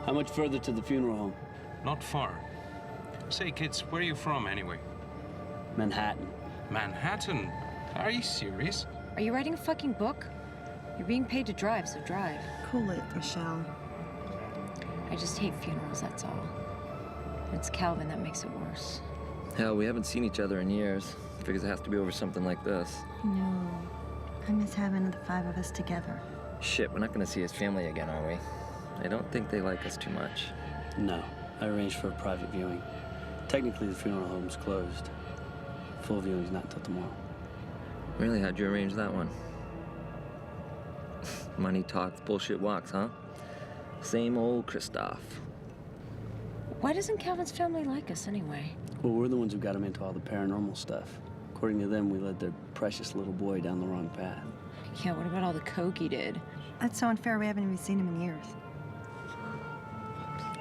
How much further to the funeral home? Not far. Say, kids, where are you from, anyway? Manhattan. Manhattan? Are you serious? Are you writing a fucking book? You're being paid to drive, so drive. Cool it, Michelle. I just hate funerals, that's all. And it's Calvin that makes it worse. Hell, we haven't seen each other in years. Figures it has to be over something like this. No. I miss having the 5 of us together. Shit, we're not gonna see his family again, are we? I don't think they like us too much. No, I arranged for a private viewing. Technically, the funeral home's closed. Full viewing's not until tomorrow. Really, how'd you arrange that one? Money talks, bullshit walks, huh? Same old Kristof. Why doesn't Calvin's family like us anyway? Well, we're the ones who got him into all the paranormal stuff. According to them, we led their precious little boy down the wrong path. Yeah, what about all the coke he did? That's so unfair. We haven't even seen him in years.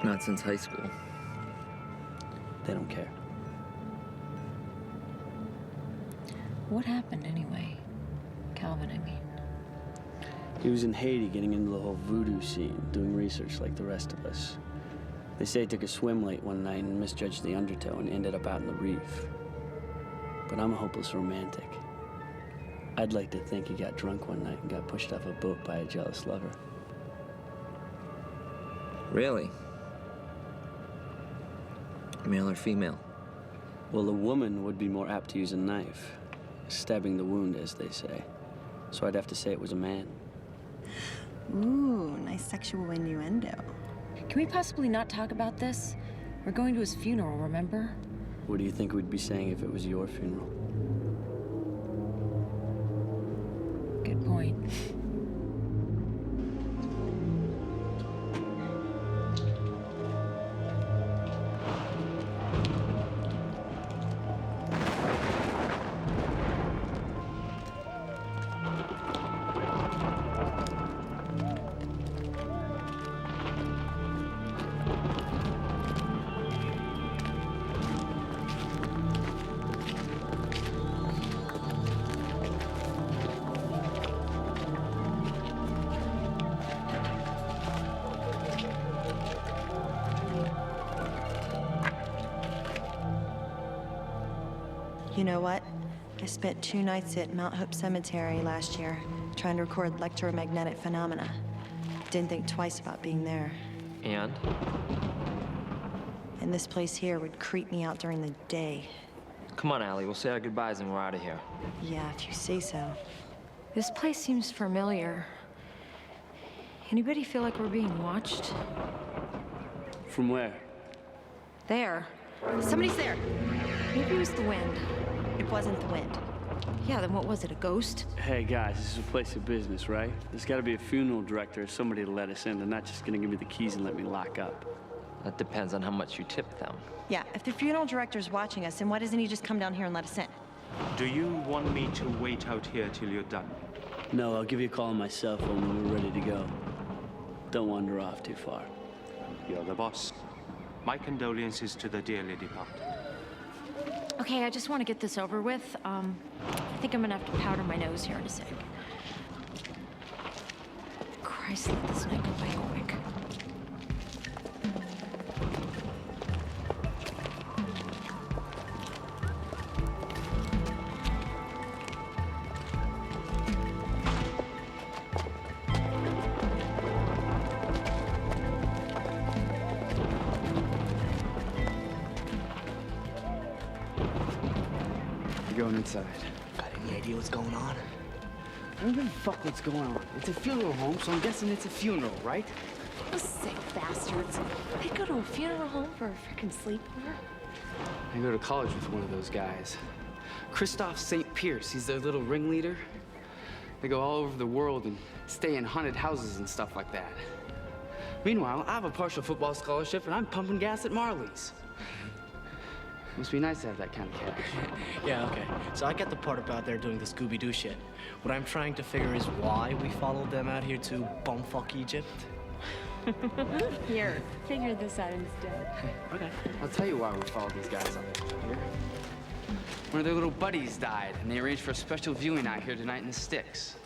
Not since high school. They don't care. What happened anyway? Calvin, I mean. He was in Haiti getting into the whole voodoo scene, doing research like the rest of us. They say he took a swim late one night and misjudged the undertow and ended up out in the reef. But I'm a hopeless romantic. I'd like to think he got drunk one night and got pushed off a boat by a jealous lover. Really? Male or female? Well, a woman would be more apt to use a knife, stabbing the wound, as they say. So I'd have to say it was a man. Ooh, nice sexual innuendo. Can we possibly not talk about this? We're going to his funeral, remember? What do you think we'd be saying if it was your funeral? Good point. You know what? I spent 2 nights at Mount Hope Cemetery last year trying to record electromagnetic phenomena. Didn't think twice about being there. And? And this place here would creep me out during the day. Come on, Allie, we'll say our goodbyes and we're out of here. Yeah, if you say so. This place seems familiar. Anybody feel like we're being watched? From where? There. Somebody's there. Maybe it was the wind. It wasn't the wind. Yeah, then what was it, a ghost? Hey, guys, this is a place of business, right? There's got to be a funeral director or somebody to let us in. They're not just going to give me the keys and let me lock up. That depends on how much you tip them. Yeah, if the funeral director's watching us, then why doesn't he just come down here and let us in? Do you want me to wait out here till you're done? No, I'll give you a call on my cell phone when we're ready to go. Don't wander off too far. You're the boss. My condolences to the dearly departed. Okay, I just want to get this over with. I think I'm gonna have to powder my nose here in a sec. Christ, let this night go by quick. Going inside. Got any idea what's going on? I don't give a fuck what's going on. It's a funeral home, so I'm guessing it's a funeral, right? Those sick bastards. They go to a funeral home for a freaking sleepover? I go to college with one of those guys. Kristof St. Pierce, he's their little ringleader. They go all over the world and stay in haunted houses and stuff like that. Meanwhile, I have a partial football scholarship and I'm pumping gas at Marley's. Must be nice to have that kind of cash. Yeah, okay. So I get the part about they're doing the Scooby-Doo shit. What I'm trying to figure is why we followed them out here to bumfuck Egypt. Here, figure this out instead. Okay. I'll tell you why we followed these guys up here. One of their little buddies died, and they arranged for a special viewing out here tonight in the sticks.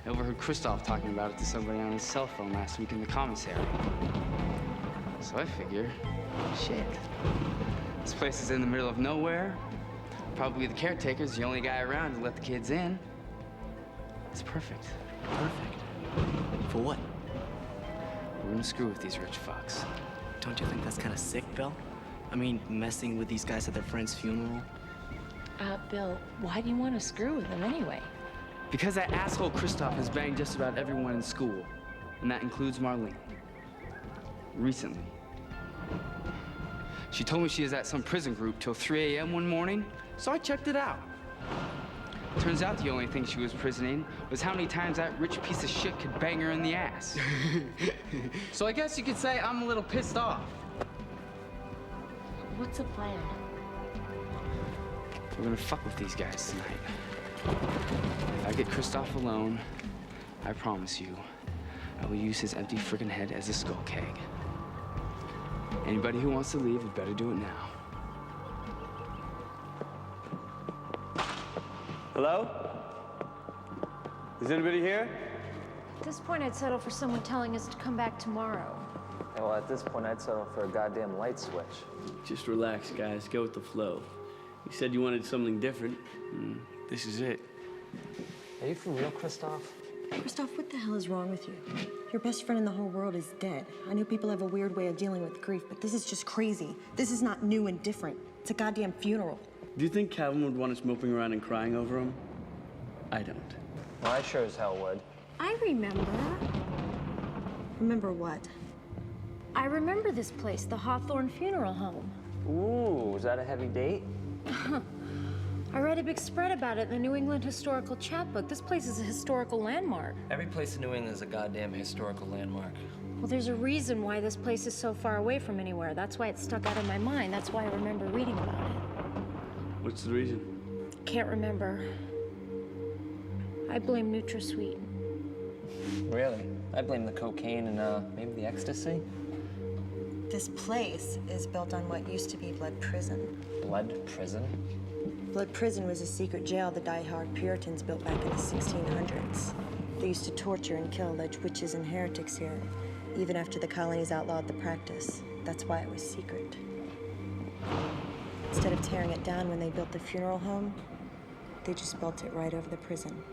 I overheard Kristof talking about it to somebody on his cell phone last week in the commissary. So I figure, shit. This place is in the middle of nowhere. Probably the caretaker's the only guy around to let the kids in. It's perfect. Perfect. For what? We're gonna screw with these rich fucks. Don't you think that's kind of sick, Bill? I mean, messing with these guys at their friend's funeral? Bill, why do you want to screw with them anyway? Because that asshole Kristof has banged just about everyone in school, and that includes Marlene. Recently. She told me she was at some prison group till 3 a.m. one morning, so I checked it out. Turns out the only thing she was prisoning was how many times that rich piece of shit could bang her in the ass. So I guess you could say I'm a little pissed off. What's the plan? We're gonna fuck with these guys tonight. If I get Kristof alone, I promise you, I will use his empty friggin' head as a skull keg. Anybody who wants to leave had better do it now. Hello? Is anybody here? At this point, I'd settle for someone telling us to come back tomorrow. Well, at this point, I'd settle for a goddamn light switch. Just relax, guys. Go with the flow. You said you wanted something different. This is it. Are you for real, Kristof? Kristof, what the hell is wrong with you? Your best friend in the whole world is dead. I know people have a weird way of dealing with grief, but this is just crazy. This is not new and different. It's a goddamn funeral. Do you think Calvin would want us moping around and crying over him? I don't. Well, I sure as hell would. I remember. Remember what? I remember this place, the Hawthorne Funeral Home. Ooh, was that a heavy date? I read a big spread about it in the New England Historical Chapbook. This place is a historical landmark. Every place in New England is a goddamn historical landmark. Well, there's a reason why this place is so far away from anywhere. That's why it stuck out in my mind. That's why I remember reading about it. What's the reason? Can't remember. I blame NutraSweet. Really? I blame the cocaine and maybe the ecstasy. This place is built on what used to be Blood Prison. Blood prison? Blood Prison was a secret jail the die-hard Puritans built back in the 1600s. They used to torture and kill alleged witches and heretics here, even after the colonies outlawed the practice. That's why it was secret. Instead of tearing it down when they built the funeral home, they just built it right over the prison.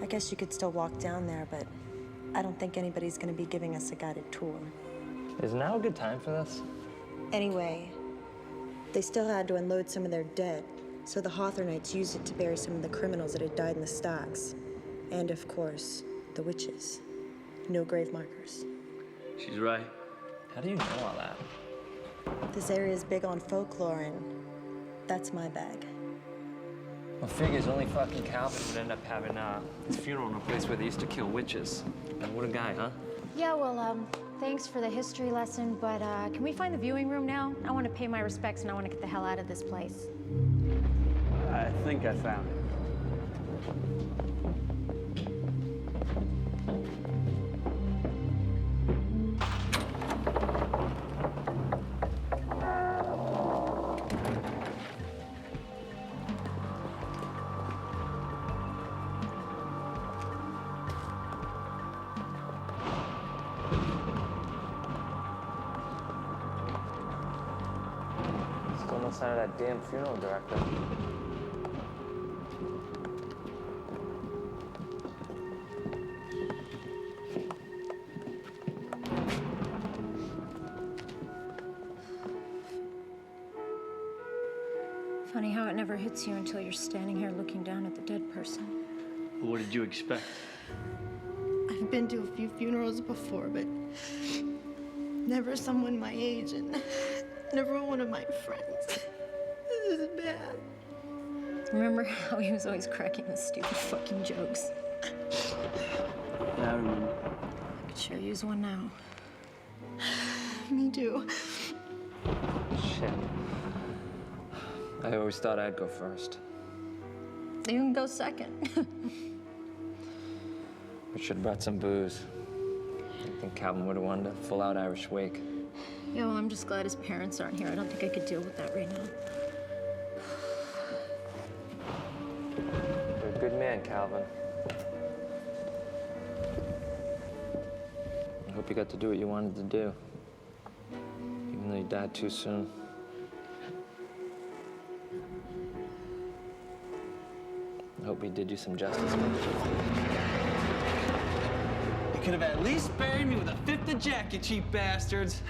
I guess you could still walk down there, but I don't think anybody's gonna be giving us a guided tour. Is now a good time for this? Anyway, they still had to unload some of their dead, so the Hawthornites used it to bury some of the criminals that had died in the stocks. And of course, the witches. No grave markers. She's right. How do you know all that? This area is big on folklore, and that's my bag. Well, figures only fucking Calvin would end up having his funeral in a place where they used to kill witches. And what a guy, huh? Yeah, well, thanks for the history lesson, but can we find the viewing room now? I want to pay my respects and I want to get the hell out of this place. I think I found it. Still no sign of that damn funeral director. Funny how it never hits you until you're standing here looking down at the dead person. What did you expect? I've been to a few funerals before, but never someone my age, and never one of my friends. This is bad. Remember how he was always cracking the stupid fucking jokes? Yeah, I remember. I could sure use one now. Me too. Shit. I always thought I'd go first. You can go second. We should have brought some booze. I think Calvin would have wanted a full-out Irish wake. Yeah, well, I'm just glad his parents aren't here. I don't think I could deal with that right now. You're a good man, Calvin. I hope you got to do what you wanted to do. Dad too soon. I hope he did you some justice. You could have at least buried me with a fifth of Jack, you cheap bastards.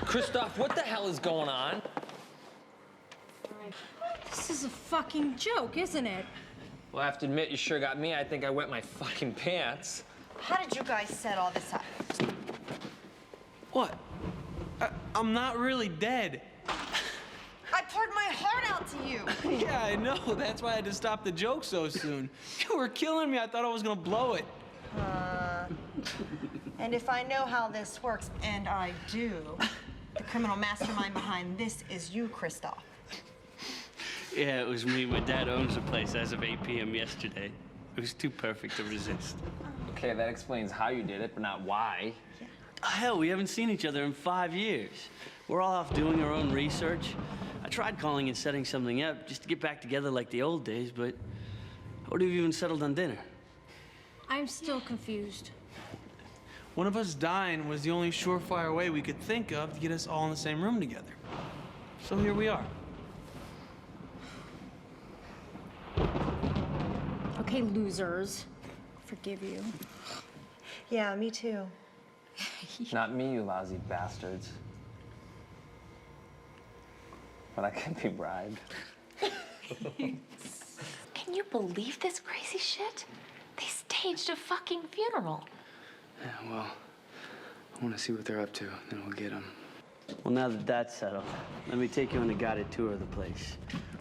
Kristof, what the hell is going on? This is a fucking joke, isn't it? Well, I have to admit, you sure got me. I think I wet my fucking pants. How did you guys set all this up? What? I'm not really dead. I poured my heart out to you. Yeah, I know. That's why I had to stop the joke so soon. You were killing me. I thought I was gonna blow it. And if I know how this works, and I do, the criminal mastermind behind this is you, Kristof. Yeah, it was me. My dad owns the place as of 8 p.m. yesterday. It was too perfect to resist. Okay, that explains how you did it, but not why. Hell, we haven't seen each other in 5 years. We're all off doing our own research. I tried calling and setting something up just to get back together like the old days, but I would have even settled on dinner. I'm still confused. One of us dying was the only surefire way we could think of to get us all in the same room together. So here we are. Okay, losers. Forgive you. Yeah, me too. Not me, you lousy bastards. But I can't be bribed. Can you believe this crazy shit? They staged a fucking funeral. Yeah, well, I want to see what they're up to, then we'll get them. Well, now that that's settled, let me take you on a guided tour of the place.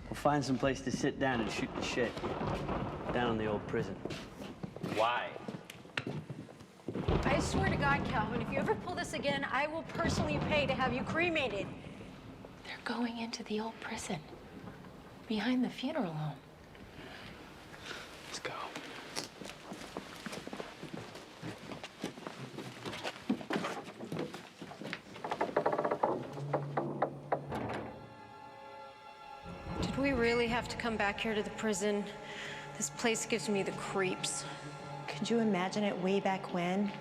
We'll find some place to sit down and shoot the shit. Down in the old prison. Why? I swear to God, Calvin, if you ever pull this again, I will personally pay to have you cremated. They're going into the old prison. Behind the funeral home. Let's go. Did we really have to come back here to the prison? This place gives me the creeps. Could you imagine it way back when?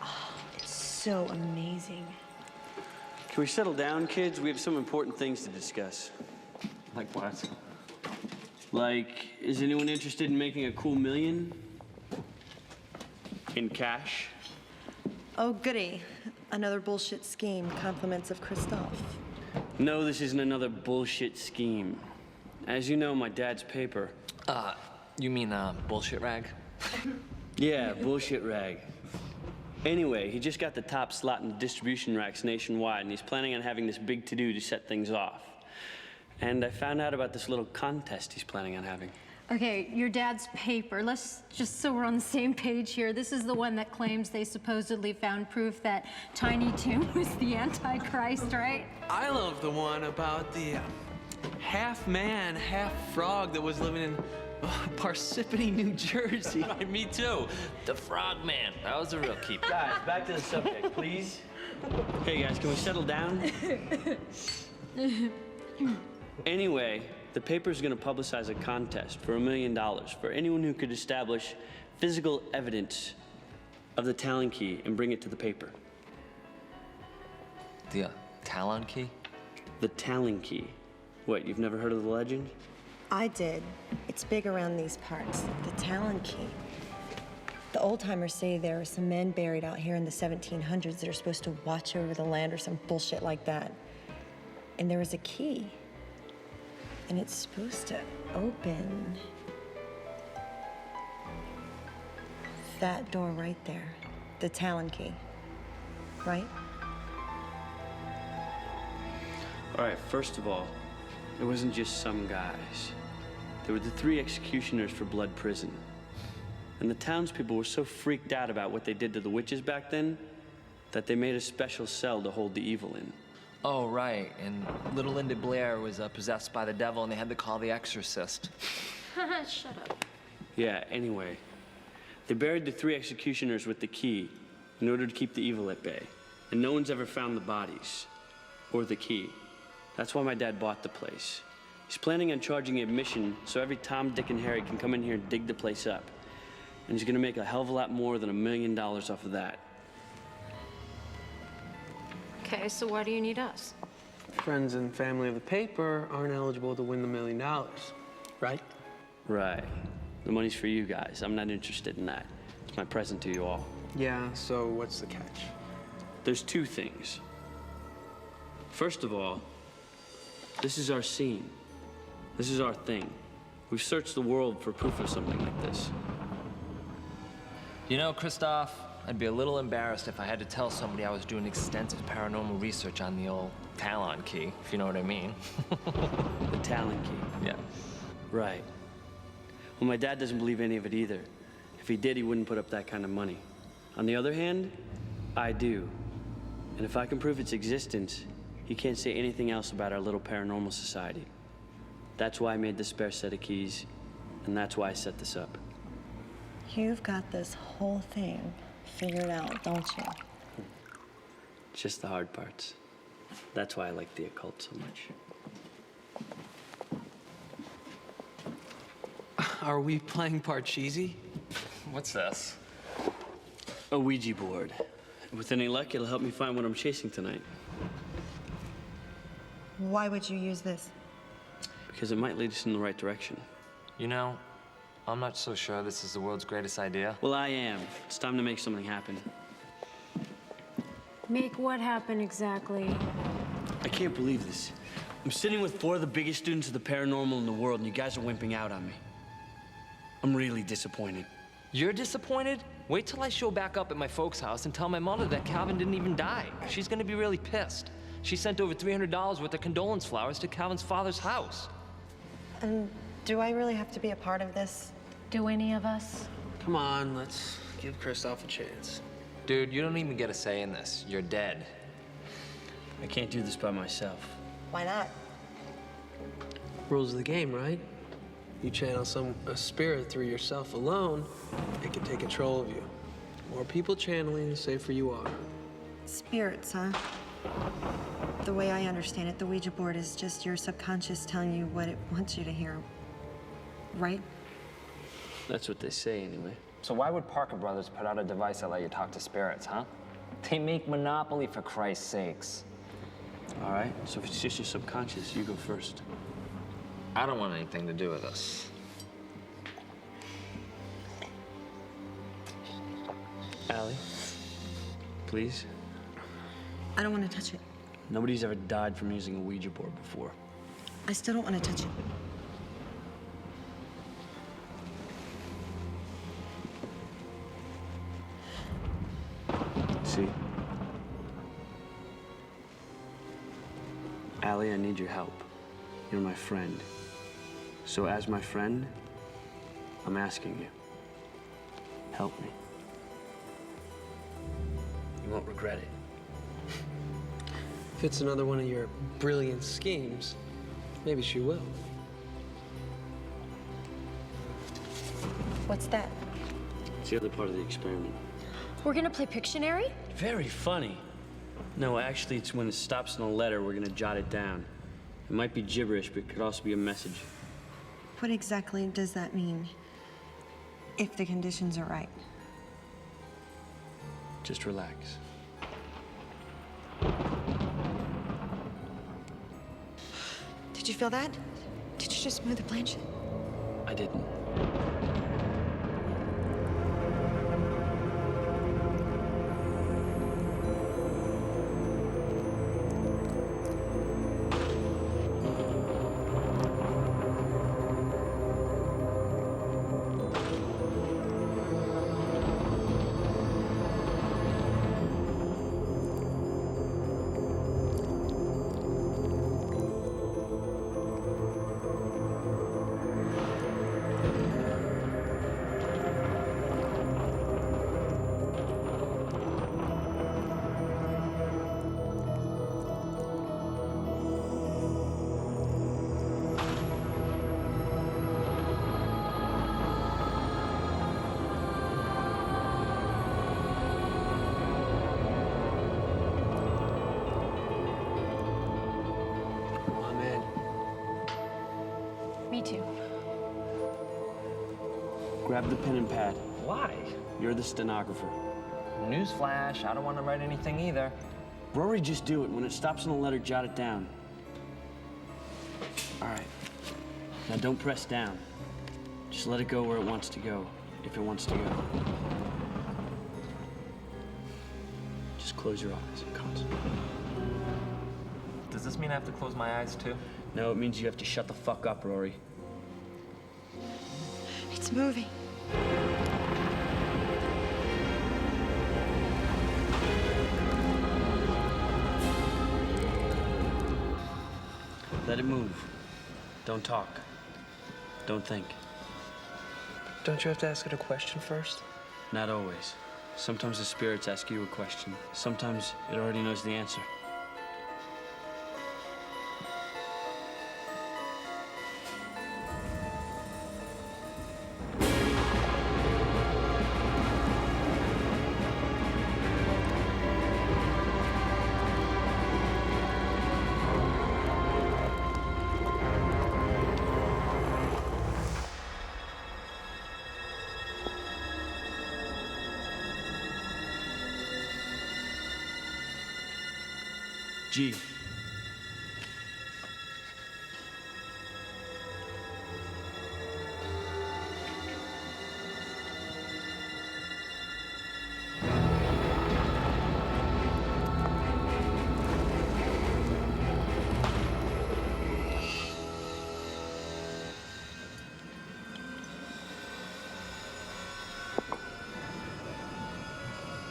Oh, it's so amazing. Can we settle down, kids? We have some important things to discuss. Like what? Like, is anyone interested in making a cool million? In cash? Oh, goody. Another bullshit scheme. Compliments of Kristof. No, this isn't another bullshit scheme. As you know, my dad's paper. You mean, bullshit rag? Yeah, bullshit rag. Anyway, he just got the top slot in the distribution racks nationwide, and he's planning on having this big to-do to set things off. And I found out about this little contest he's planning on having. Okay, your dad's paper. Let's just so we're on the same page here. This is the one that claims they supposedly found proof that Tiny Tim was the Antichrist, right? I love the one about the half man, half frog that was living in Parsippany, New Jersey. Me too. The frog man. That was a real keep. Guys, back to the subject, please. Hey, guys, can we settle down? Anyway, the paper's gonna publicize a contest for $1 million for anyone who could establish physical evidence of the Talon key and bring it to the paper. The Talon key? The Talon key. What, you've never heard of the legend? I did. It's big around these parts. The Talon key. The old-timers say there are some men buried out here in the 1700s that are supposed to watch over the land or some bullshit like that. And there was a key. And it's supposed to open that door right there. The Talon key. Right? All right, first of all, it wasn't just some guys. There were the 3 executioners for Blood Prison. And the townspeople were so freaked out about what they did to the witches back then that they made a special cell to hold the evil in. Oh, right. And little Linda Blair was possessed by the devil, and they had to call the exorcist. Shut up. Yeah, anyway, they buried the 3 executioners with the key in order to keep the evil at bay. And no one's ever found the bodies or the key. That's why my dad bought the place. He's planning on charging admission so every Tom, Dick, and Harry can come in here and dig the place up. And he's gonna make a hell of a lot more than $1 million off of that. Okay, so why do you need us? Friends and family of the paper aren't eligible to win the $1 million, right? Right. The money's for you guys. I'm not interested in that. It's my present to you all. Yeah, so what's the catch? There's two things. First of all, this is our scene. This is our thing. We've searched the world for proof of something like this. You know, Kristof, I'd be a little embarrassed if I had to tell somebody I was doing extensive paranormal research on the old Talon key, if you know what I mean. The Talon key. Yeah. Right. Well, my dad doesn't believe any of it either. If he did, he wouldn't put up that kind of money. On the other hand, I do. And if I can prove its existence, he can't say anything else about our little paranormal society. That's why I made the spare set of keys, and that's why I set this up. You've got this whole thing figured out, don't you? Just the hard parts. That's why I like the occult so much. Are we playing part cheesy? What's this? A Ouija board. With any luck, it'll help me find what I'm chasing tonight. Why would you use this? Because it might lead us in the right direction. You know, I'm not so sure this is the world's greatest idea. Well, I am. It's time to make something happen. Make what happen exactly? I can't believe this. I'm sitting with 4 of the biggest students of the paranormal in the world, and you guys are wimping out on me. I'm really disappointed. You're disappointed? Wait till I show back up at my folks' house and tell my mother that Calvin didn't even die. She's gonna be really pissed. She sent over $300 worth of condolence flowers to Calvin's father's house. And do I really have to be a part of this? Do any of us? Come on, let's give Kristof a chance. Dude, you don't even get a say in this. You're dead. I can't do this by myself. Why not? Rules of the game, right? You channel a spirit through yourself alone, it can take control of you. More people channeling, the safer you are. Spirits, huh? The way I understand it, the Ouija board is just your subconscious telling you what it wants you to hear. Right? That's what they say, anyway. So why would Parker Brothers put out a device that let you talk to spirits, huh? They make Monopoly, for Christ's sakes. All right, so if it's just your subconscious, you go first. I don't want anything to do with this. Allie, please. I don't want to touch it. Nobody's ever died from using a Ouija board before. I still don't want to touch it. See? Allie, I need your help. You're my friend. So as my friend, I'm asking you, help me. You won't regret it. If it's another one of your brilliant schemes, maybe she will. What's that? It's the other part of the experiment. We're gonna play Pictionary? Very funny. No, actually, it's when it stops in a letter, we're gonna jot it down. It might be gibberish, but it could also be a message. What exactly does that mean? If the conditions are right. Just relax. Did you feel that? Did you just move the planchette? I didn't. Me too. Grab the pen and pad. Why? You're the stenographer. Newsflash, I don't want to write anything either. Rory, just do it. When it stops on the letter, jot it down. All right. Now don't press down. Just let it go where it wants to go, if it wants to go. Just close your eyes and concentrate. Does this mean I have to close my eyes too? No, it means you have to shut the fuck up, Rory. It's moving. Let it move. Don't talk. Don't think. Don't you have to ask it a question first? Not always. Sometimes the spirits ask you a question. Sometimes it already knows the answer. G.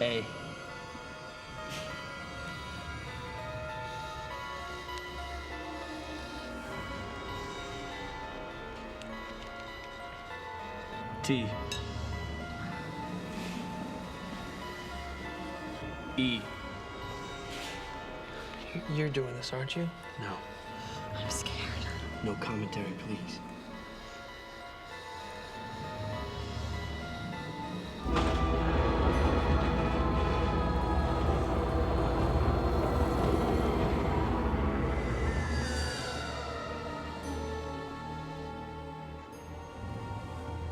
A. T. E. You're doing this, aren't you? No. I'm scared. No commentary, please.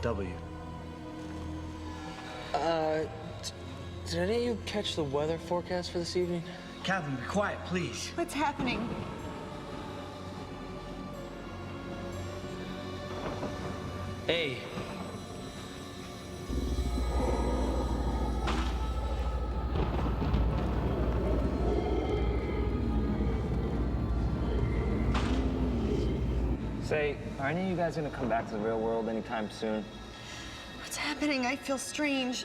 W. Did any of you catch the weather forecast for this evening? Calvin, be quiet, please. What's happening? A. Say, are any of you guys gonna come back to the real world anytime soon? What's happening? I feel strange.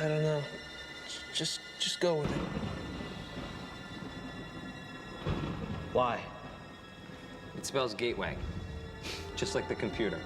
I don't know. Just go with it. Why? It spells gateway, just like the computer.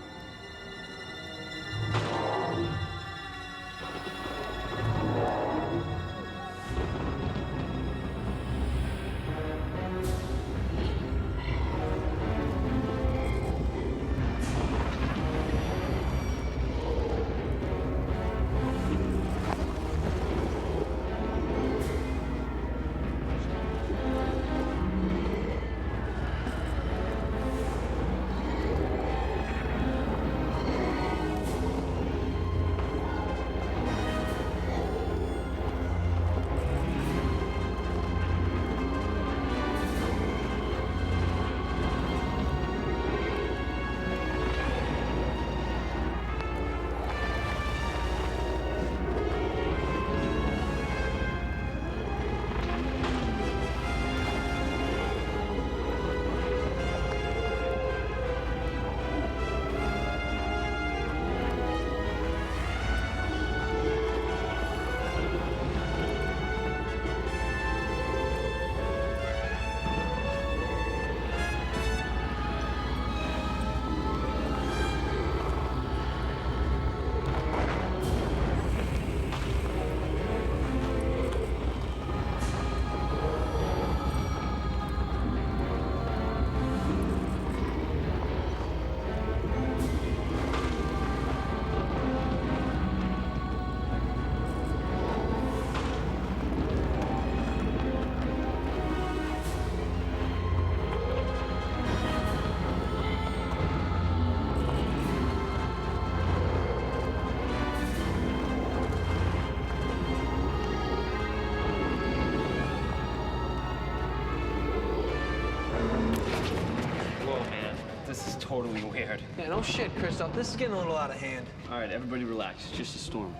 This is totally weird. Yeah, no shit, Kristof. This is getting a little out of hand. All right, everybody relax. It's just a storm.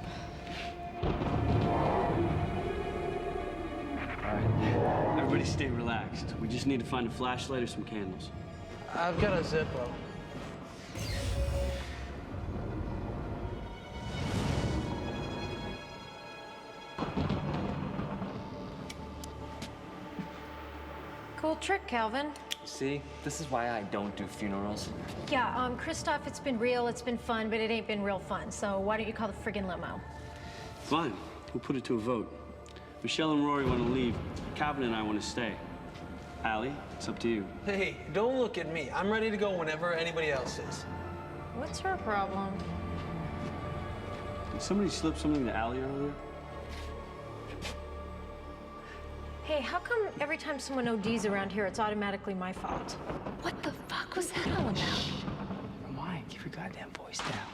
All right, everybody stay relaxed. We just need to find a flashlight or some candles. I've got a Zippo. Cool trick, Calvin. See, this is why I don't do funerals. Yeah, Kristof, it's been real, it's been fun, but it ain't been real fun. So why don't you call the friggin' limo? Fine, we'll put it to a vote. Michelle and Rory want to leave. Calvin and I want to stay. Allie, it's up to you. Hey, don't look at me. I'm ready to go whenever anybody else is. What's her problem? Did somebody slip something to Allie earlier? Hey, how come every time someone ODs around here, it's automatically my fault? What the fuck was that all about? Mike, keep your goddamn voice down.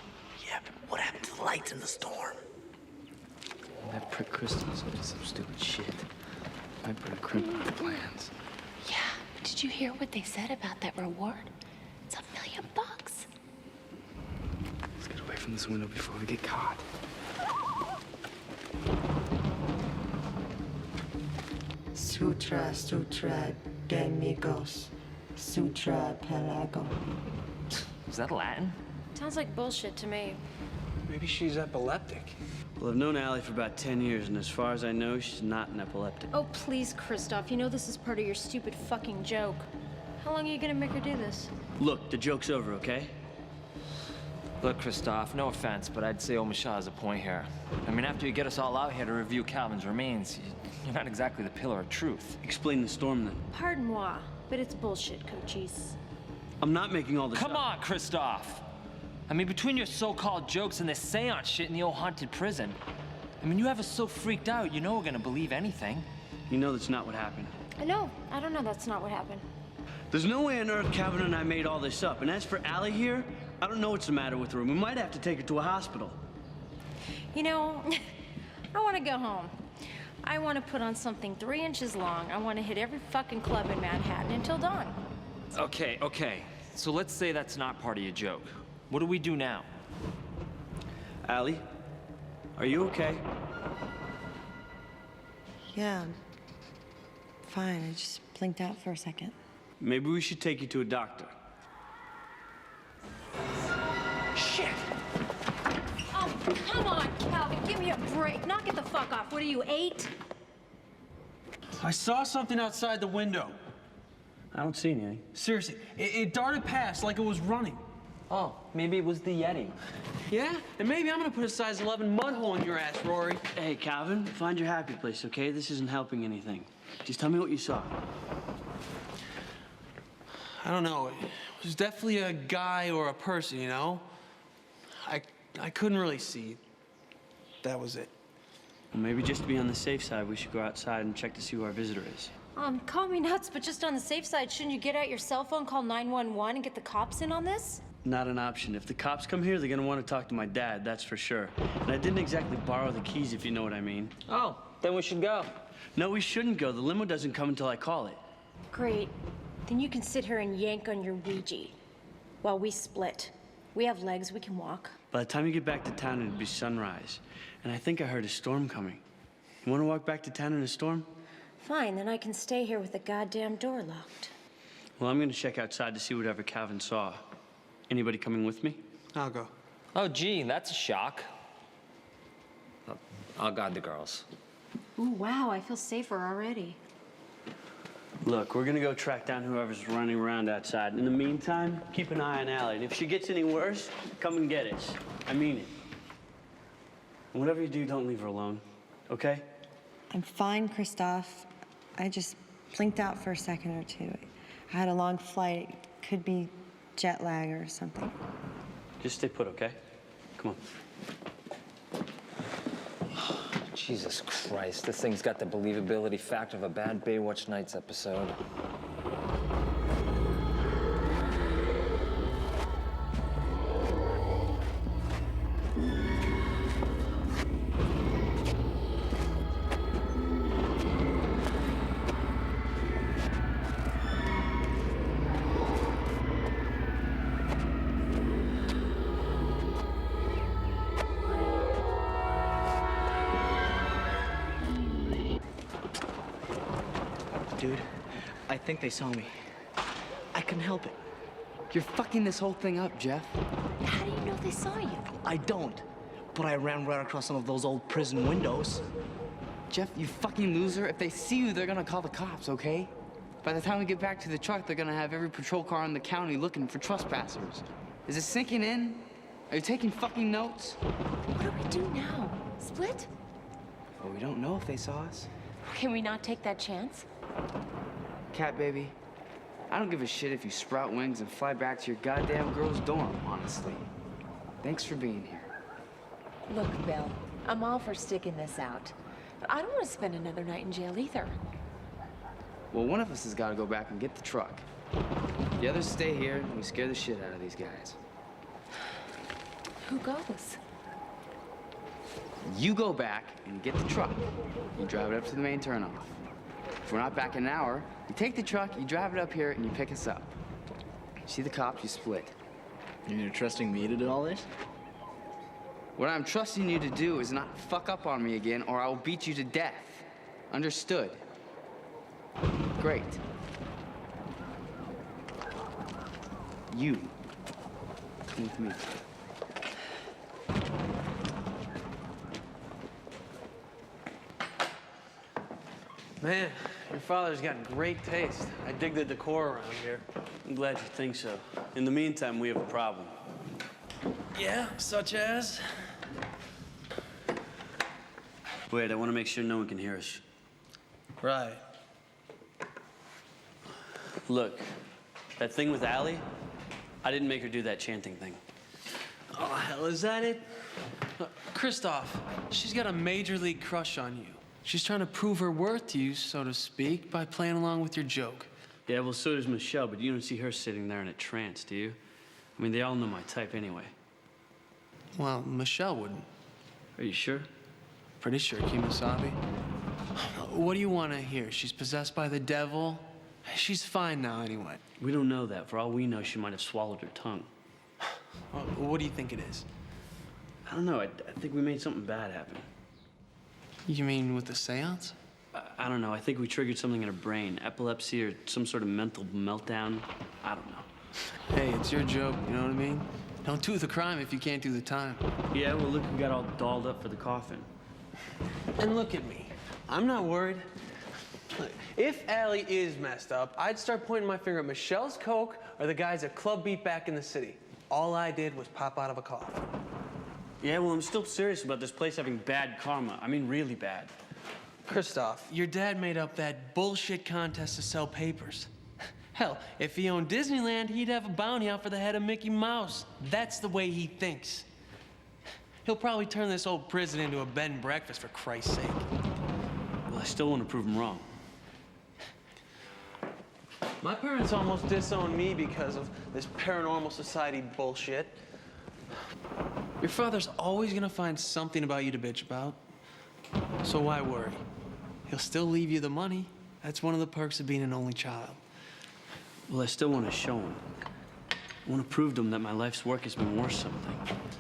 Yeah, but what happened to the lights in the storm? That prick Kristof said some stupid shit. Might put a crimp on the plans. Yeah, did you hear what they said about that reward? It's $1 million. Let's get away from this window before we get caught. Sutra, sutra, demigos. Sutra, pelago. Is that Latin? Sounds like bullshit to me. Maybe she's epileptic. Well, I've known Allie for about 10 years, and as far as I know, she's not an epileptic. Oh, please, Kristof. You know this is part of your stupid fucking joke. How long are you gonna make her do this? Look, the joke's over, okay? Look, Kristof, no offense, but I'd say old Michelle has a point here. I mean, after you get us all out here to review Calvin's remains, you're not exactly the pillar of truth. Explain the storm, then. Pardon moi, but it's bullshit, Coachies. I'm not making all this Come up. on, Kristof! I mean, between your so-called jokes and this séance shit in the old haunted prison, I mean, you have us so freaked out, you know we're gonna believe anything. You know that's not what happened. No, I don't know. That's not what happened. There's no way on earth Calvin and I made all this up. And as for Allie here, I don't know what's the matter with her. We might have to take her to a hospital. You know, I want to go home. I want to put on something 3 inches long. I want to hit every fucking club in Manhattan until dawn. Okay, okay. So let's say that's not part of your joke. What do we do now? Allie, are you okay? Yeah, I'm fine. I just blinked out for a second. Maybe we should take you to a doctor. Shit! Oh, come on, Calvin. Give me a break. Knock it the fuck off. What are you, 8? I saw something outside the window. I don't see anything. Seriously, it darted past like it was running. Oh, maybe it was the Yeti. Yeah? And maybe I'm gonna put a size 11 mud hole in your ass, Rory. Hey, Calvin, find your happy place, okay? This isn't helping anything. Just tell me what you saw. I don't know. It was definitely a guy or a person, you know? I couldn't really see. That was it. Well, maybe just to be on the safe side, we should go outside and check to see who our visitor is. Call me nuts, but just on the safe side, shouldn't you get out your cell phone, call 911, and get the cops in on this? Not an option. If the cops come here, they're gonna want to talk to my dad, that's for sure. And I didn't exactly borrow the keys, if you know what I mean. Oh, then we should go. No, we shouldn't go. The limo doesn't come until I call it. Great. Then you can sit here and yank on your Ouija while we split. We have legs, we can walk. By the time you get back to town, it'd be sunrise. And I think I heard a storm coming. You want to walk back to town in a storm? Fine, then I can stay here with the goddamn door locked. Well, I'm gonna check outside to see whatever Calvin saw. Anybody coming with me? I'll go. Oh, gee, that's a shock. I'll guard the girls. Ooh, wow, I feel safer already. Look, we're gonna go track down whoever's running around outside. In the meantime, keep an eye on Allie. And if she gets any worse, come and get us. I mean it. And whatever you do, don't leave her alone, okay? I'm fine, Kristof. I just blinked out for a second or two. I had a long flight. It could be jet lag or something. Just stay put, okay? Come on. Jesus Christ, this thing's got the believability factor of a bad Baywatch Nights episode. I think they saw me. I couldn't help it. You're fucking this whole thing up, Jeff. How do you know they saw you? I don't. But I ran right across some of those old prison windows. Jeff, you fucking loser. If they see you, they're gonna call the cops, okay? By the time we get back to the truck, they're gonna have every patrol car in the county looking for trespassers. Is it sinking in? Are you taking fucking notes? What do we do now? Split? Well, we don't know if they saw us. Can we not take that chance? Cat baby, I don't give a shit if you sprout wings and fly back to your goddamn girl's dorm, honestly. Thanks for being here. Look, Bill, I'm all for sticking this out. But I don't want to spend another night in jail either. Well, one of us has got to go back and get the truck. The others stay here and we scare the shit out of these guys. Who goes? You go back and get the truck. You drive it up to the main turnoff. If we're not back in an hour, you take the truck, you drive it up here, and you pick us up. See the cops, you split. You're trusting me to do all this? What I'm trusting you to do is not fuck up on me again, or I will beat you to death. Understood? Great. You. Come with me. Man, your father's got great taste. I dig the decor around here. I'm glad you think so. In the meantime, we have a problem. Yeah, such as? Wait, I want to make sure no one can hear us. Right. Look, that thing with Allie, I didn't make her do that chanting thing. Oh, hell, is that it? Kristof, she's got a major league crush on you. She's trying to prove her worth to you, so to speak, by playing along with your joke. Yeah, well, so does Michelle, but you don't see her sitting there in a trance, do you? I mean, they all know my type anyway. Well, Michelle wouldn't. Are you sure? Pretty sure, Kimasabi. What do you want to hear? She's possessed by the devil? She's fine now, anyway. We don't know that. For all we know, she might have swallowed her tongue. What do you think it is? I don't know. I think we made something bad happen. You mean with the séance? I don't know. I think we triggered something in her brain. Epilepsy or some sort of mental meltdown. I don't know. Hey, it's your joke, you know what I mean? Don't do the crime if you can't do the time. Yeah, well, look who got all dolled up for the coffin. And look at me. I'm not worried. Look, if Allie is messed up, I'd start pointing my finger at Michelle's Coke or the guys at Club Beat back in the city. All I did was pop out of a coffin. Yeah, well, I'm still serious about this place having bad karma. I mean, really bad. Kristof, your dad made up that bullshit contest to sell papers. Hell, if he owned Disneyland, he'd have a bounty out for the head of Mickey Mouse. That's the way he thinks. He'll probably turn this old prison into a bed and breakfast, for Christ's sake. Well, I still want to prove him wrong. My parents almost disowned me because of this paranormal society bullshit. Your father's always gonna find something about you to bitch about. So why worry? He'll still leave you the money. That's one of the perks of being an only child. Well, I still want to show him. I want to prove to him that my life's work has been worth something.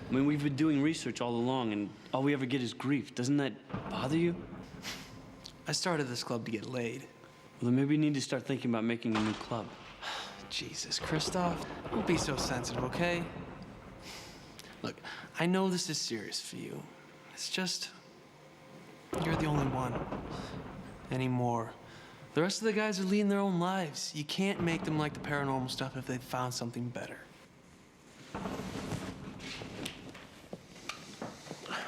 I mean, we've been doing research all along, and all we ever get is grief. Doesn't that bother you? I started this club to get laid. Well, then maybe you need to start thinking about making a new club. Jesus, Kristof, don't be so sensitive, okay? Look, I know this is serious for you. It's just, you're the only one anymore. The rest of the guys are leading their own lives. You can't make them like the paranormal stuff if they've found something better.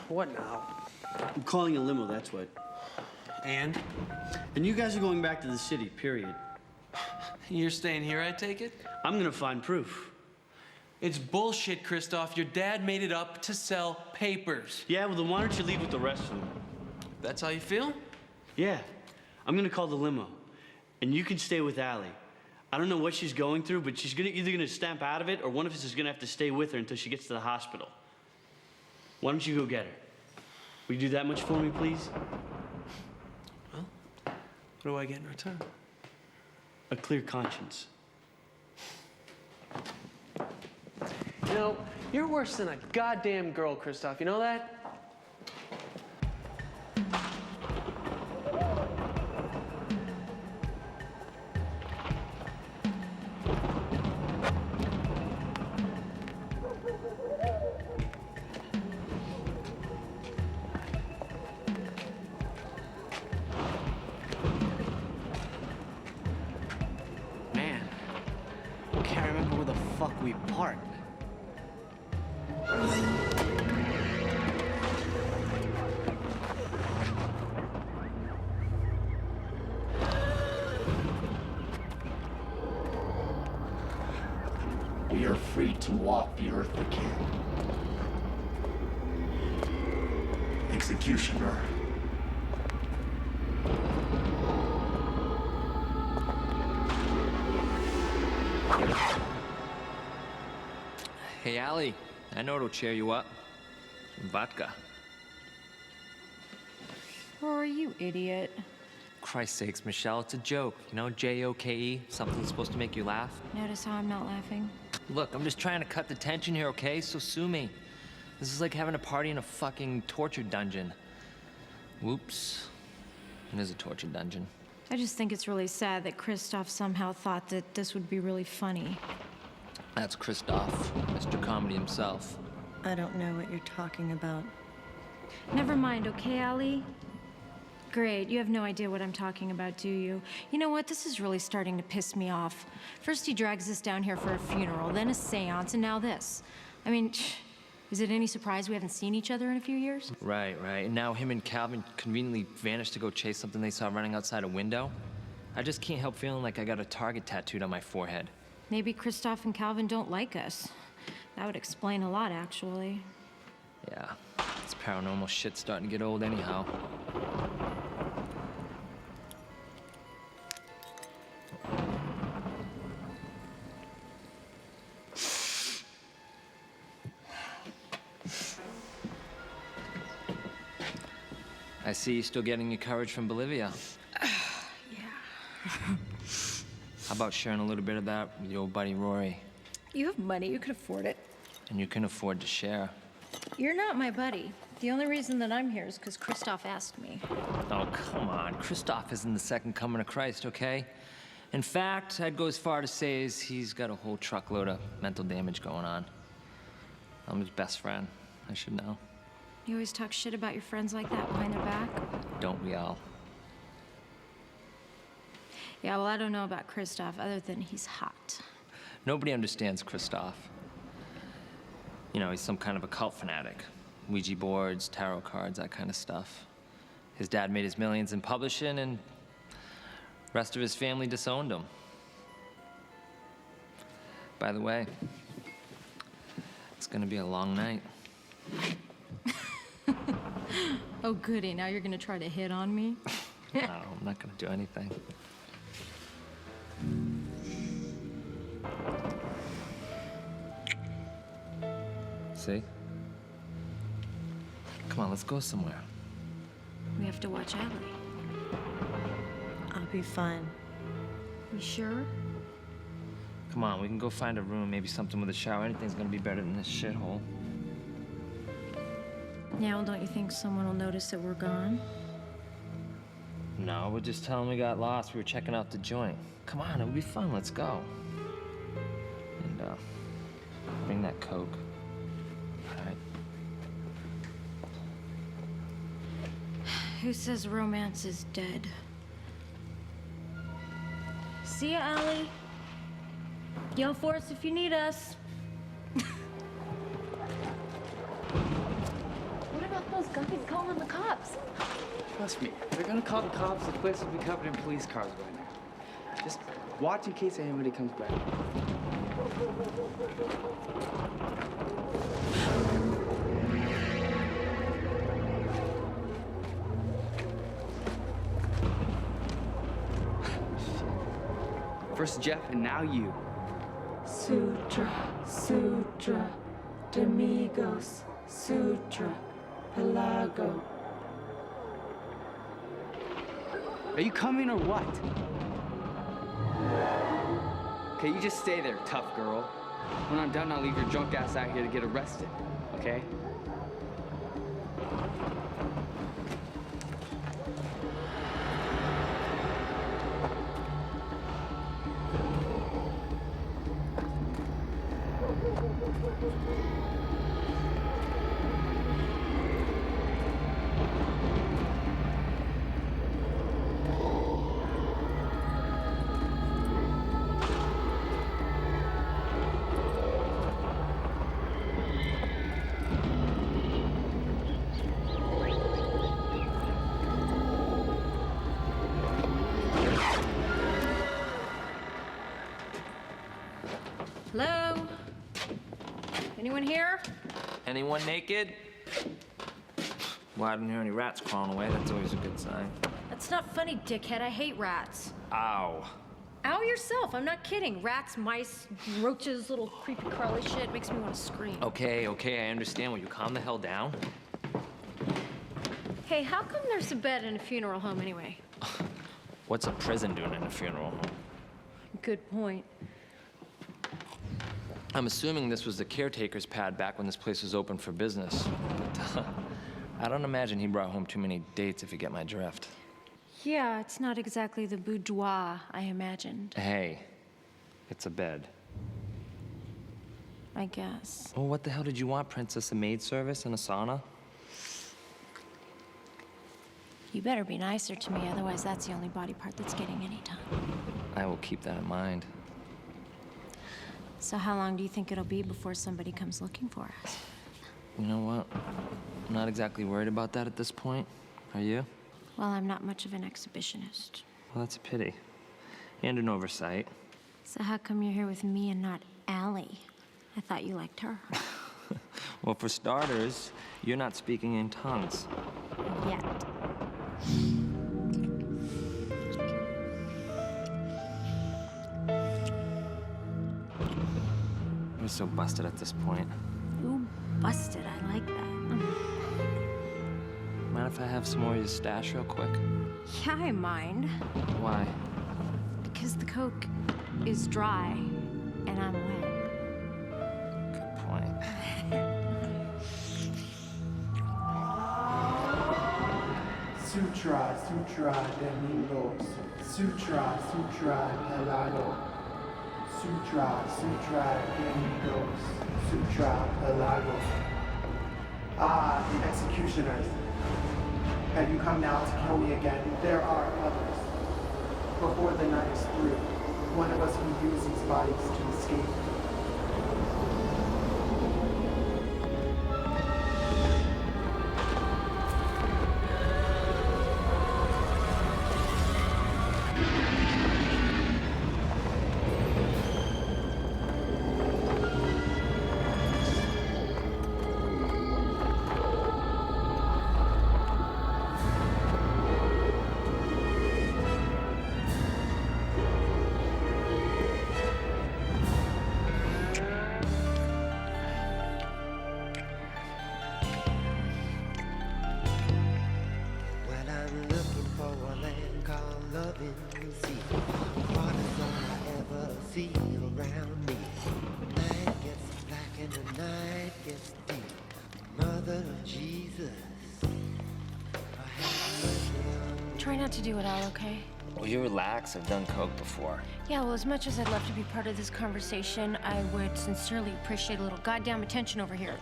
What now? I'm calling a limo, that's what. And? And you guys are going back to the city, period. You're staying here, I take it? I'm gonna find proof. It's bullshit, Kristof. Your dad made it up to sell papers. Yeah, well, then why don't you leave with the rest of them? That's how you feel? Yeah. I'm gonna call the limo. And you can stay with Allie. I don't know what she's going through, but she's either gonna snap out of it, or one of us is gonna have to stay with her until she gets to the hospital. Why don't you go get her? Will you do that much for me, please? Well, what do I get in return? A clear conscience. You know, you're worse than a goddamn girl, Kristof. You know that? fuck we part? We are free to walk the earth again. Executioner. Hey, Allie, I know it'll cheer you up. Some vodka. Rory, you idiot. Christ's sakes, Michelle, it's a joke. You know, J-O-K-E, something that's supposed to make you laugh. Notice how I'm not laughing? Look, I'm just trying to cut the tension here, okay? So sue me. This is like having a party in a fucking torture dungeon. Whoops. It is a torture dungeon. I just think it's really sad that Kristof somehow thought that this would be really funny. That's Kristof, Mr. Comedy himself. I don't know what you're talking about. Never mind, okay, Allie? Great, you have no idea what I'm talking about, do you? You know what, this is really starting to piss me off. First he drags us down here for a funeral, then a séance, and now this. I mean, is it any surprise we haven't seen each other in a few years? Right. And now him and Calvin conveniently vanished to go chase something they saw running outside a window. I just can't help feeling like I got a target tattooed on my forehead. Maybe Kristof and Calvin don't like us. That would explain a lot, actually. Yeah, this paranormal shit's starting to get old anyhow. I see you still getting your courage from Bolivia. Yeah. How about sharing a little bit of that with your old buddy Rory? You have money, you could afford it. And you can afford to share. You're not my buddy. The only reason that I'm here is because Kristof asked me. Oh, come on. Kristof isn't the second coming of Christ, okay? In fact, I'd go as far to say is he's got a whole truckload of mental damage going on. I'm his best friend. I should know. You always talk shit about your friends like that behind their back? Don't we all? Yeah, well, I don't know about Kristof other than he's hot. Nobody understands Kristof. You know, he's some kind of a cult fanatic. Ouija boards, tarot cards, that kind of stuff. His dad made his millions in publishing, and the rest of his family disowned him. By the way, it's gonna be a long night. Oh, goody. Now you're gonna try to hit on me? No, I'm not gonna do anything. See? Come on, let's go somewhere. We have to watch Allie. I'll be fine. You sure? Come on, we can go find a room, maybe something with a shower. Anything's gonna be better than this shithole. Yeah, well, don't you think someone will notice that we're gone? No, we'll just tell them we got lost. We were checking out the joint. Come on, it'll be fun. Let's go. And, bring that Coke. All right? Who says romance is dead? See ya, Allie. Yell for us if you need us. What about those guys calling the cops? Trust me, if they're gonna call the cops, the place will be covered in police cars by now. Just watch in case anybody comes back. First Jeff, and now you. Sutra, Sutra, Demigos, Sutra, Pelago. Are you coming or what? Okay, you just stay there, tough girl. When I'm done, I'll leave your drunk ass out here to get arrested, okay? Hello? Anyone here? Anyone naked? Well, I didn't hear any rats crawling away. That's always a good sign. That's not funny, dickhead. I hate rats. Ow. Ow yourself. I'm not kidding. Rats, mice, roaches, little creepy crawly shit makes me want to scream. Okay, I understand. Will you calm the hell down? Hey, how come there's a bed in a funeral home anyway? What's a prison doing in a funeral home? Good point. I'm assuming this was the caretaker's pad back when this place was open for business. But I don't imagine he brought home too many dates, if you get my drift. Yeah, it's not exactly the boudoir I imagined. Hey, it's a bed. I guess. Well, what the hell did you want, Princess? A maid service and a sauna? You better be nicer to me, otherwise that's the only body part that's getting any time. I will keep that in mind. So how long do you think it'll be before somebody comes looking for us? You know what? I'm not exactly worried about that at this point. Are you? Well, I'm not much of an exhibitionist. Well, that's a pity. And an oversight. So how come you're here with me and not Allie? I thought you liked her. Well, for starters, you're not speaking in tongues. Yet. You're so busted at this point. Ooh, busted. I like that. Mind if I have some more of your stash real quick? Yeah, I mind. Why? Because the Coke is dry and I'm wet. Good point. Sutra, sutra, demigos. Sutra, sutra, pelago. Sutra, sutra, demigos. Sutra, pelago. Ah, the executioners. Have you come now to kill me again? There are others. Before the night is through, one of us will use these bodies to escape. Try not to do it all, okay? Will you relax? I've done coke before. Yeah, well, as much as I'd love to be part of this conversation, I would sincerely appreciate a little goddamn attention over here.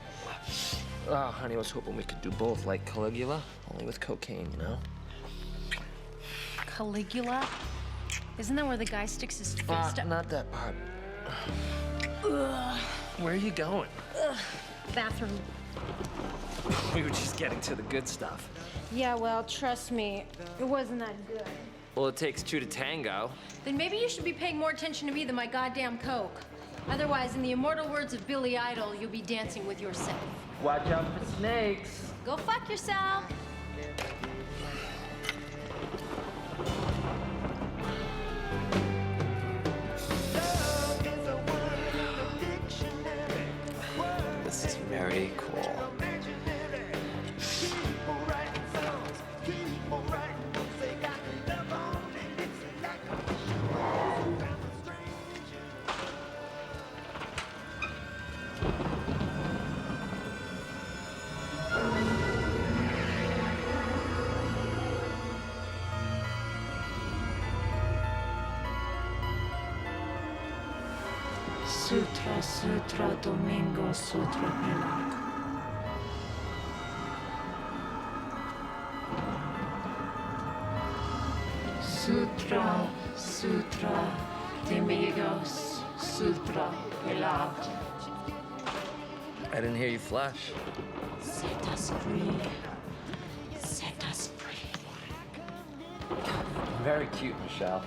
Oh, honey, I was hoping we could do both, like Caligula, only with cocaine, you know? Caligula? Isn't that where the guy sticks his fist up? Not that part. Ugh. Where are you going? Ugh. Bathroom. We were just getting to the good stuff. Yeah, well, trust me, it wasn't that good. Well, it takes two to tango. Then maybe you should be paying more attention to me than my goddamn Coke. Otherwise, in the immortal words of Billy Idol, you'll be dancing with yourself. Watch out for snakes. Go fuck yourself. This is very cool. Sutra, sutra, domingo, sutra, pelago. Sutra, sutra, demigos, sutra, pelago. I didn't hear you flash. Set us free. Set us free. Very cute, Michelle.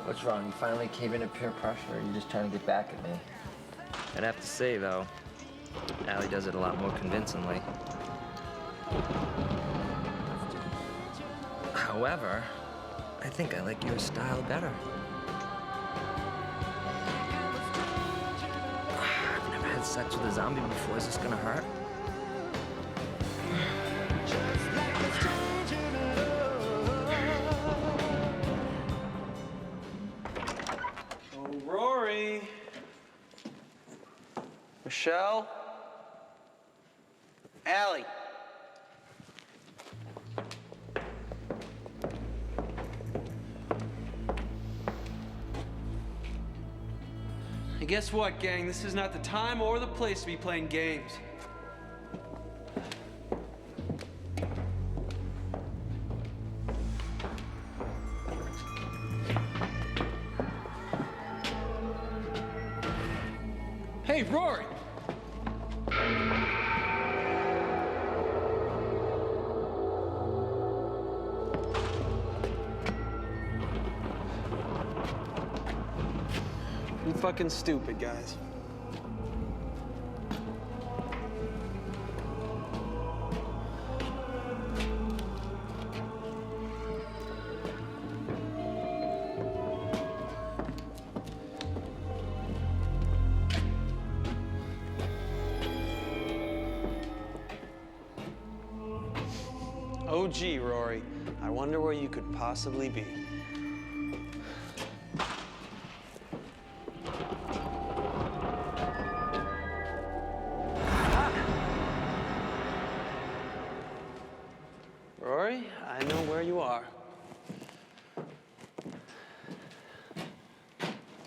What's wrong? You finally cave in to peer pressure, or are you just trying to get back at me? I'd have to say, though, Allie does it a lot more convincingly. However, I think I like your style better. I've never had sex with a zombie before. Is this gonna hurt? Oh, Rory. Michelle. Allie. And guess what, gang? This is not the time or the place to be playing games. Hey, Rory! You fucking stupid, guys. Oh, gee, Rory. I wonder where you could possibly be. Rory, I know where you are.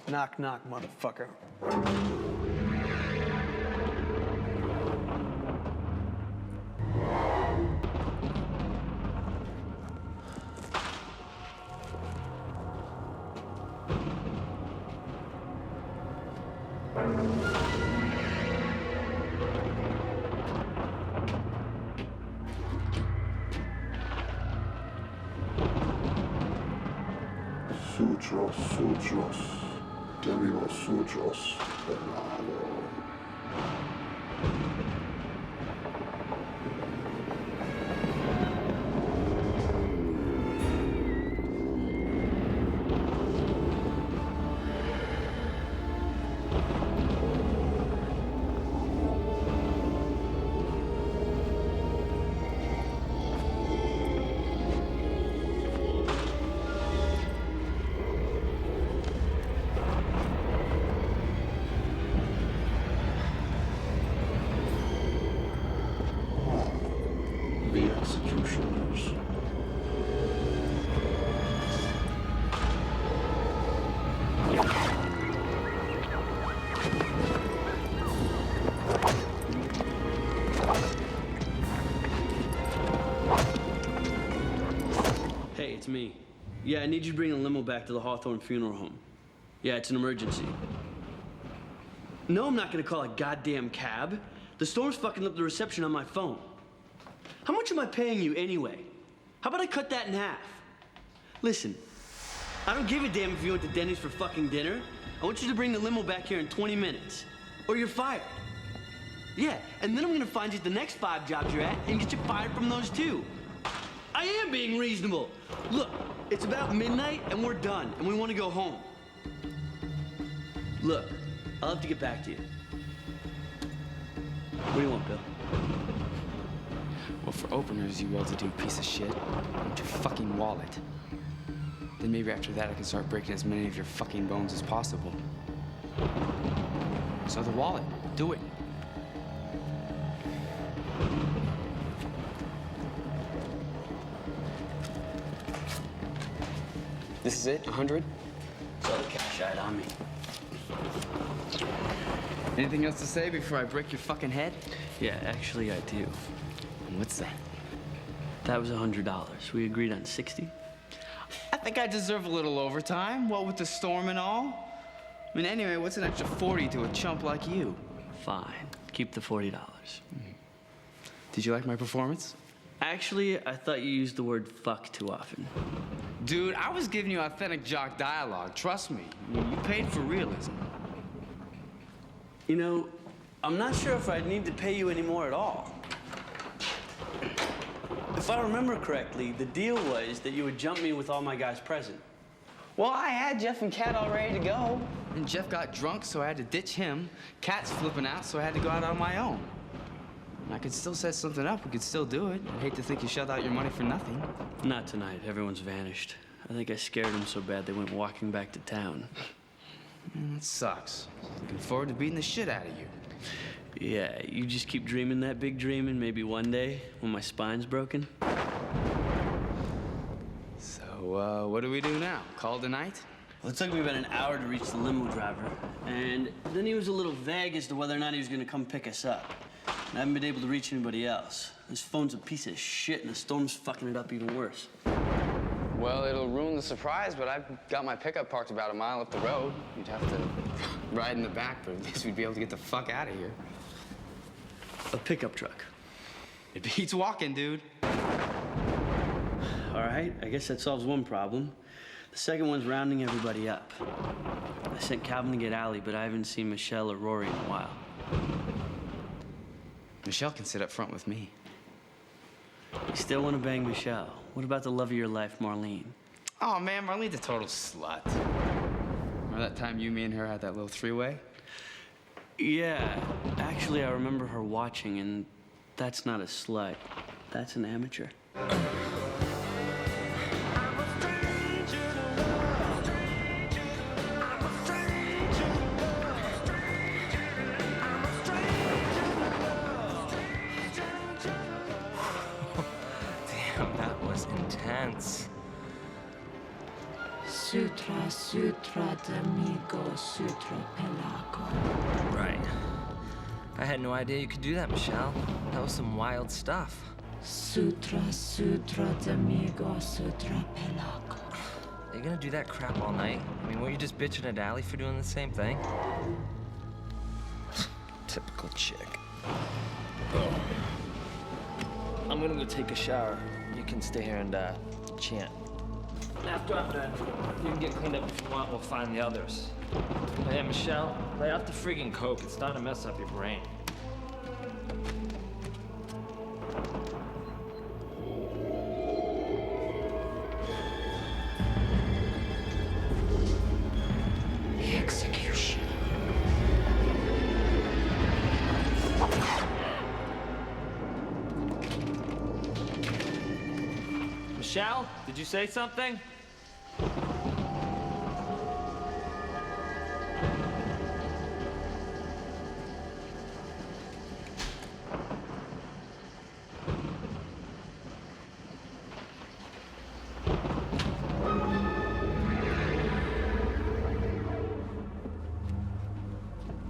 Knock, knock, motherfucker. Sutros, sutros, tenemos sutros, Bernardo. The executioners. Hey, it's me. Yeah, I need you to bring a limo back to the Hawthorne funeral home. Yeah, it's an emergency. No, I'm not gonna call a goddamn cab. The storm's fucking up the reception on my phone. How much am I paying you anyway? How about I cut that in half? Listen, I don't give a damn if you went to Denny's for fucking dinner. I want you to bring the limo back here in 20 minutes, or you're fired. Yeah, and then I'm gonna find you the next 5 jobs you're at and get you fired from those too. I am being reasonable. Look, it's about midnight and we're done, and we want to go home. Look, I'll have to get back to you. What do you want, Bill? Well, for openers, you well-to-do piece of shit, I want your fucking wallet. Then maybe after that, I can start breaking as many of your fucking bones as possible. So the wallet, do it. This is it, 100? It's all the cash I had on me. Anything else to say before I break your fucking head? Yeah, actually, I do. And what's that? That was $100. We agreed on 60. I think I deserve a little overtime, what with the storm and all. I mean, anyway, what's an extra 40 to a chump like you? Fine. Keep the $40. Did you like my performance? Actually, I thought you used the word fuck too often. Dude, I was giving you authentic jock dialogue. Trust me. You paid for realism. You know, I'm not sure if I'd need to pay you any more at all. If I remember correctly, the deal was that you would jump me with all my guys present. Well, I had Jeff and Kat all ready to go. And Jeff got drunk, so I had to ditch him. Kat's flipping out, so I had to go out on my own. I could still set something up. We could still do it. I'd hate to think you shelled out your money for nothing. Not tonight. Everyone's vanished. I think I scared them so bad they went walking back to town. That sucks. Looking forward to beating the shit out of you. Yeah, you just keep dreaming that big dream, and maybe one day, when my spine's broken. So, what do we do now? Call tonight? Well, it took me about an hour to reach the limo driver, and then he was a little vague as to whether or not he was gonna come pick us up. And I haven't been able to reach anybody else. This phone's a piece of shit, and the storm's fucking it up even worse. Well, it'll ruin the surprise, but I've got my pickup parked about a mile up the road. You'd have to ride in the back, but at least we'd be able to get the fuck out of here. A pickup truck. It beats walking, dude. All right, I guess that solves one problem. The second one's rounding everybody up. I sent Calvin to get Allie, but I haven't seen Michelle or Rory in a while. Michelle can sit up front with me. You still want to bang Michelle? What about the love of your life, Marlene? Oh, man, Marlene's a total slut. Remember that time you, me, and her had that little three-way? Yeah, actually, I remember her watching, and that's not a slut. That's an amateur. Intense. Sutra, sutra, d'amigo, sutra, pelago. Right. I had no idea you could do that, Michelle. That was some wild stuff. Sutra, sutra, d'amigo, sutra, pelago. Are you gonna do that crap all night? I mean, weren't you just bitching at Allie for doing the same thing? Typical chick. I'm gonna go take a shower. You can stay here and chant. After I'm done, you can get cleaned up if you want. We'll find the others. Hey, Michelle, lay off the friggin' coke. It's starting to mess up your brain. Execution. Michelle, did you say something?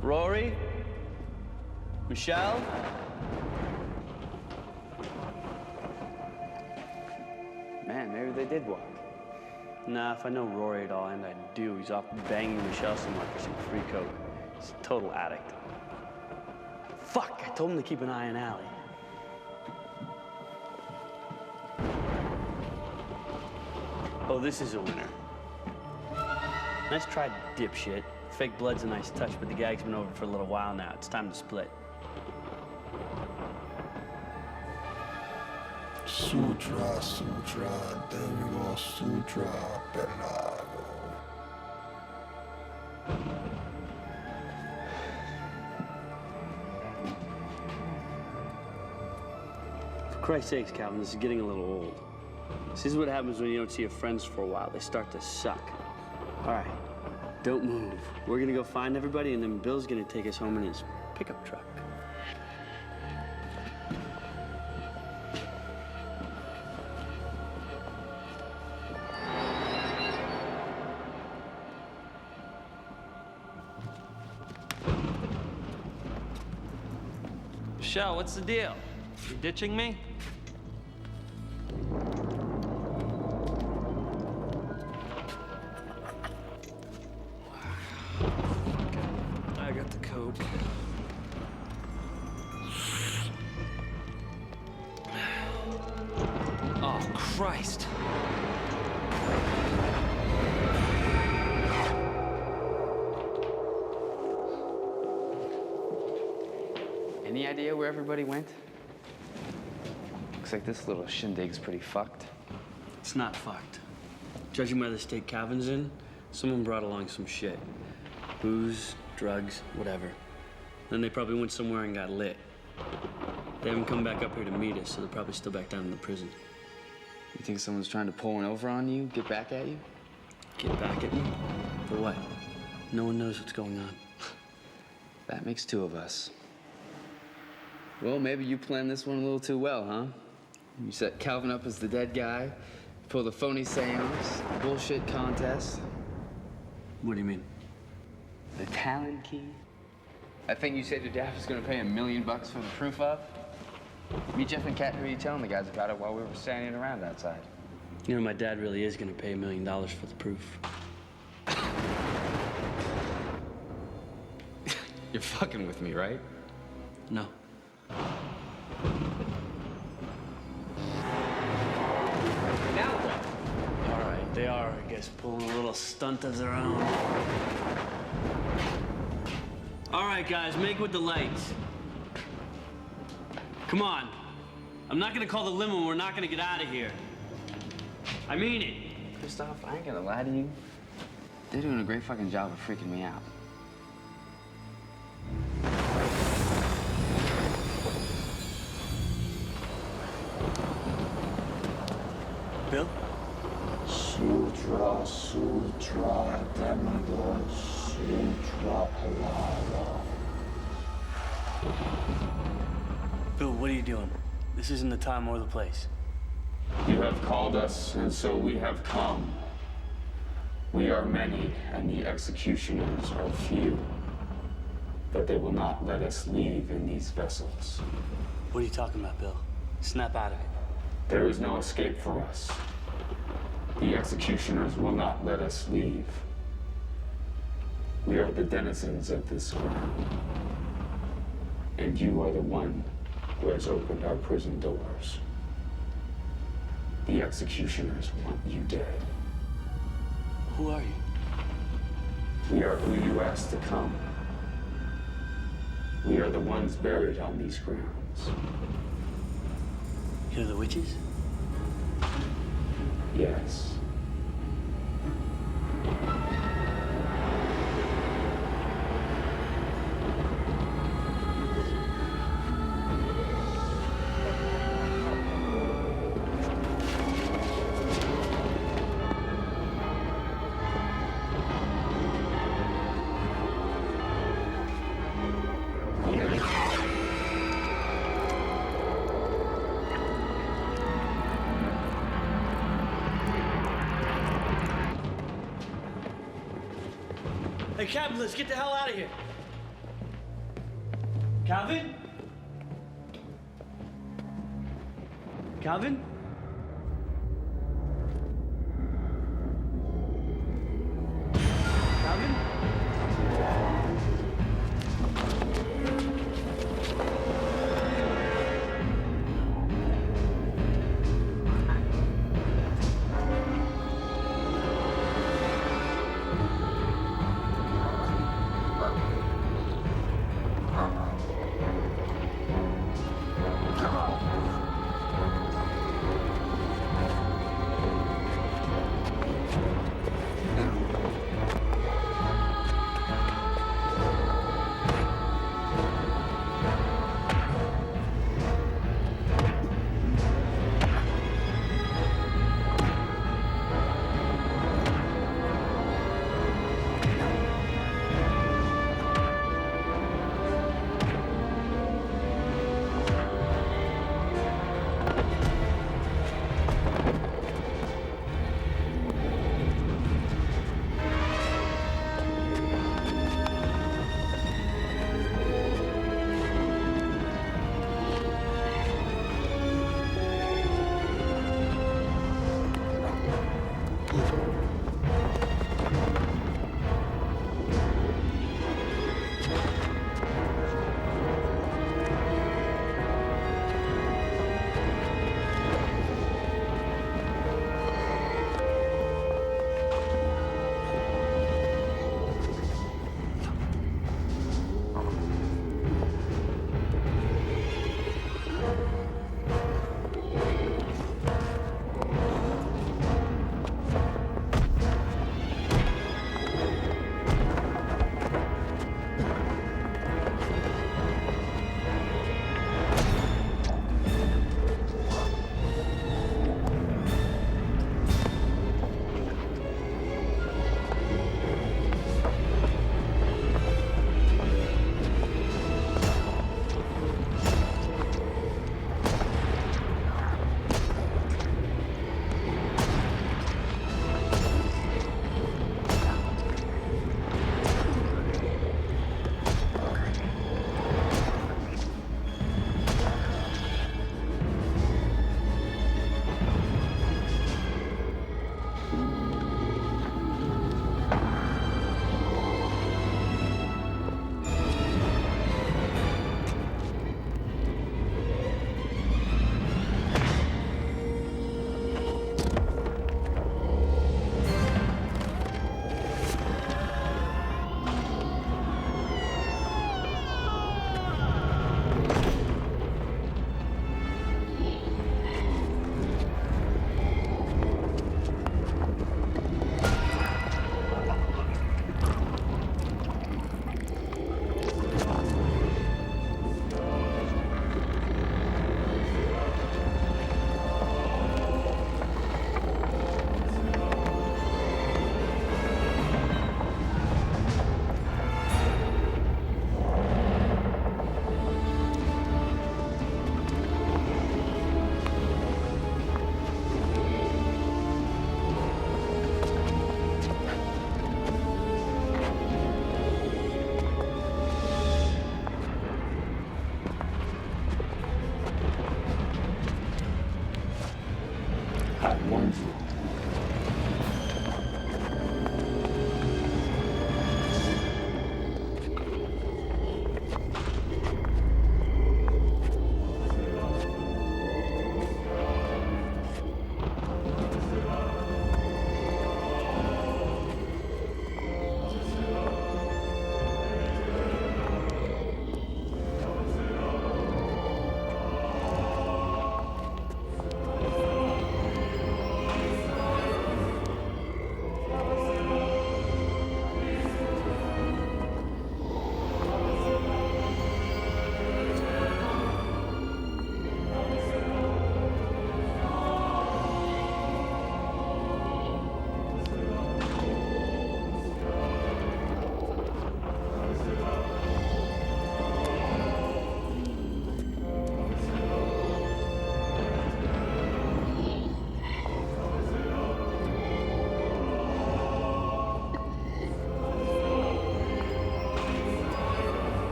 Rory? Michelle? Man, maybe they did walk. Nah, if I know Rory at all, and I do, he's off banging Michelle somewhere for some free coke. He's a total addict. Fuck, I told him to keep an eye on Allie. Oh, this is a winner. Nice try, dipshit. Fake blood's a nice touch, but the gag's been over for a little while now. It's time to split. Sutra, sutra, d'amigo, sutra, pelago. For Christ's sakes, Calvin, this is getting a little old. This is what happens when you don't see your friends for a while. They start to suck. All right, don't move. We're gonna go find everybody, and then Bill's gonna take us home in his pickup truck. Michelle, what's the deal? You ditching me? I got the coke. Oh, Christ. Any idea where everybody went? Looks like this little shindig's pretty fucked. It's not fucked. Judging by the state Calvin's in, someone brought along some shit. Booze, drugs, whatever. Then they probably went somewhere and got lit. They haven't come back up here to meet us, so they're probably still back down in the prison. You think someone's trying to pull one over on you, get back at you? Get back at me? For what? No one knows what's going on. That makes two of us. Well, maybe you planned this one a little too well, huh? You set Calvin up as the dead guy, pulled a phony séance, bullshit contest. What do you mean? The Talon key? That thing you said your dad was gonna pay $1 million for the proof of? Me, Jeff, and Kat were you telling the guys about it while we were standing around outside. You know, my dad really is gonna pay $1 million for the proof. You're fucking with me, right? No. Now what? All right, they are, I guess, pulling a little stunt of their own. All right, guys, make it with the lights. Come on. I'm not gonna call the limo and we're not gonna get out of here. I mean it. Kristof, I ain't gonna lie to you. They're doing a great fucking job of freaking me out. Bill? Sutra, sutra, demidos, sutra, palava. Bill, what are you doing? This isn't the time or the place. You have called us, and so we have come. We are many, and the executioners are few. But they will not let us leave in these vessels. What are you talking about, Bill? Snap out of it. There is no escape for us. The executioners will not let us leave. We are the denizens of this ground. And you are the one who has opened our prison doors. The executioners want you dead. Who are you? We are who you asked to come. We are the ones buried on these grounds. You're the witches? Yes. Hey, Captain, let's get the hell out of here. Calvin? Calvin? Calvin?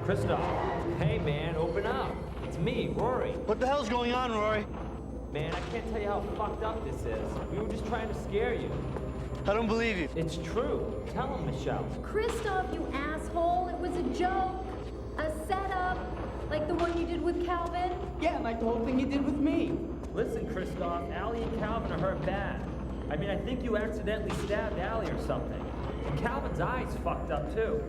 Kristof, hey man, open up. It's me, Rory. What the hell's going on, Rory? Man, I can't tell you how fucked up this is. We were just trying to scare you. I don't believe you. It's true. Tell him, Michelle. Kristof, you asshole. It was a joke. A setup. Like the one you did with Calvin. Yeah, like the whole thing you did with me. Listen, Kristof, Allie and Calvin are hurt bad. I mean, I think you accidentally stabbed Allie or something. And Calvin's eye's fucked up, too.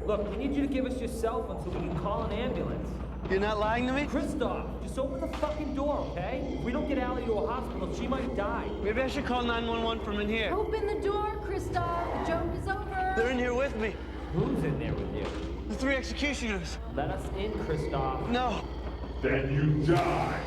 Look, we need you to give us your cell phone so we can call an ambulance. You're not lying to me? Kristof, just open the fucking door, okay? If we don't get Allie to a hospital, she might die. Maybe I should call 911 from in here. Open the door, Kristof. The joke is over. They're in here with me. Who's in there with you? The 3 executioners. Let us in, Kristof. No. Then you die.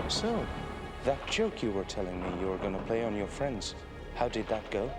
So, that joke you were telling me you were going to play on your friends, how did that go?